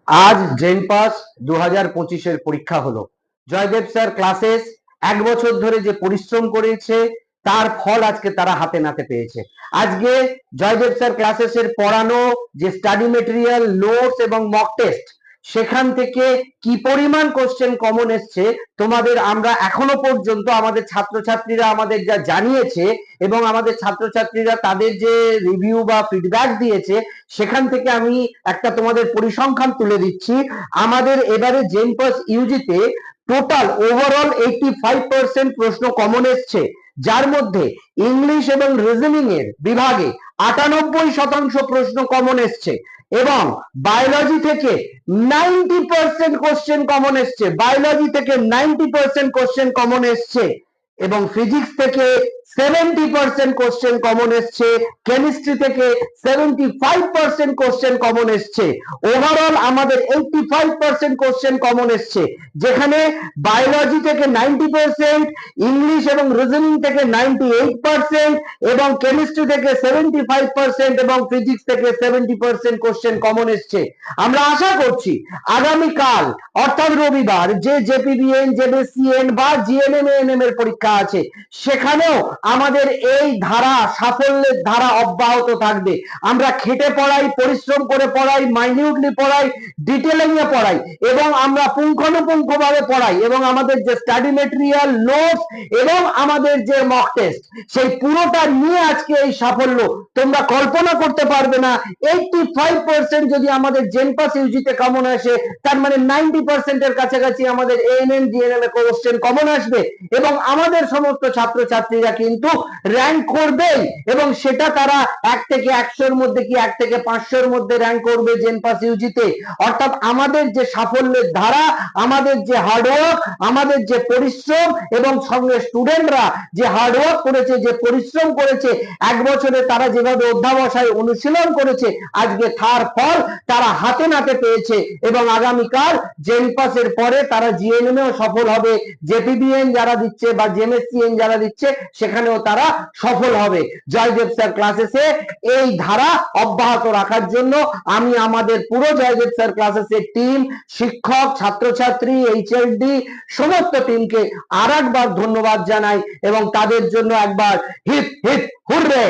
আজ gen pass 2025-এর পরীক্ষা হলো। জয়দেব স্যার ক্লাসেস এক বছর ধরে যে পরিশ্রম করেছে তার ফল আজকে তারা হাতে নাতে পেয়েছে। আজকে জয়দেব স্যার ক্লাসেসের পড়ানো যে স্টাডি মেটেরিয়াল, নোটস এবং মক টেস্ট, সেখান থেকে কি পরিমাণ কোশ্চেন কমন এসছে তোমাদের আমরা এখনো পর্যন্ত আমাদের ছাত্রছাত্রীরা আমাদের যা জানিয়েছে এবং আমাদের ছাত্রছাত্রীরা তাদের যে রিভিউ বা ফিডব্যাক দিয়েছে সেখান থেকে আমি একটা তোমাদের পরিসংখ্যান তুলে দিচ্ছি। আমাদের এবারে জেন পাস ইউজিতে টোটাল ওভারঅল 85% প্রশ্ন কমন এসছে, যার মধ্যে ইংলিশ এবং রিজনিং এর বিভাগে 98% প্রশ্ন কমন এসছে এবং বায়োলজি থেকে 90% কোশ্চেন কমন এসছে। বায়োলজি থেকে 90% কোশ্চেন কমন এসছে এবং ফিজিক্স থেকে 70% কোশ্চেন কমন এসছে, কেমিস্ট্রি থেকে 75% কোশ্চেন কমন এসছে। ওভারঅল আমাদের 85% কোশ্চেন কমন এসছে, যেখানে বায়োলজি থেকে 90%, ইংলিশ এবং রিজনিং থেকে 98% এবং কেমিস্ট্রি থেকে 75% এবং ফিজিক্স থেকে 70% কোশ্চেন কমন এসছে। আমরা আশা করছি আগামীকাল অর্থাৎ রবিবার যে জেপিবিএন, জেবিসিএন বা জিএনএম এর পরীক্ষা আছে সেখানেও আমাদের এই ধারা, সাফল্যের ধারা অব্যাহত থাকবে। আমরা খেটে পড়াই, পরিশ্রম করে পড়াই, মাইনিউটলি পড়াই, ডিটেলিং এ পড়াই এবং আমরা পুঙ্খানুপুঙ্খভাবে পড়াই এবং আমাদের যে স্টাডি মেটেরিয়াল, নোটস এবং আমাদের যে মক টেস্ট, সেই পুরোটা নিয়ে আজকে এই সাফল্য। তোমরা কল্পনা করতে পারবে না 85% যদি আমাদের জেন পাস ইউজিতে কমন আসে, তার মানে 90% এর কাছাকাছি আমাদের এএনএম জিএনএম এ কোশ্চেন কমন আসবে এবং আমাদের সমস্ত ছাত্রছাত্রীরা কিন্তু র্যাঙ্ক করবেই এবং সেটা তারা 1 থেকে 100-র মধ্যে কি 1 থেকে 500-র মধ্যে র্যাঙ্ক করবে জেন পাস ইউজিতে। অর্থাৎ আমাদের যে সাফল্যের ধারা, আমাদের যে হার্ডওয়ার্ক, আমাদের যে পরিশ্রম এবং সঙ্গে স্টুডেন্টরা যে হার্ডওয়ার্ক করেছে, যে পরিশ্রম করেছে, এক বছরে তারা যেভাবে অধ্যাবসায় অনুশীলন করেছে, আজকে তার ফল তারা হাতে নাতে পেয়েছে এবং আগামীকাল জেন পাসের পরে তারা জিএনএম এও সফল হবে, জেপিবিএন যারা দিচ্ছে বা জেএমএসসিএন যারা দিচ্ছে সেখানেও তারা সফল হবে। জয়দেব স্যার ক্লাসেসে এই ধারা অব্যাহত রাখার জন্য আমি আমাদের পুরো জয়দেব স্যার ক্লাসেসের টিম, শিক্ষক, ছাত্রছাত্রী, এইচএলডি সমস্ত টিমকে আর একবার ধন্যবাদ জানাই এবং তাদের জন্য একবার হিপ হিপ হুররে।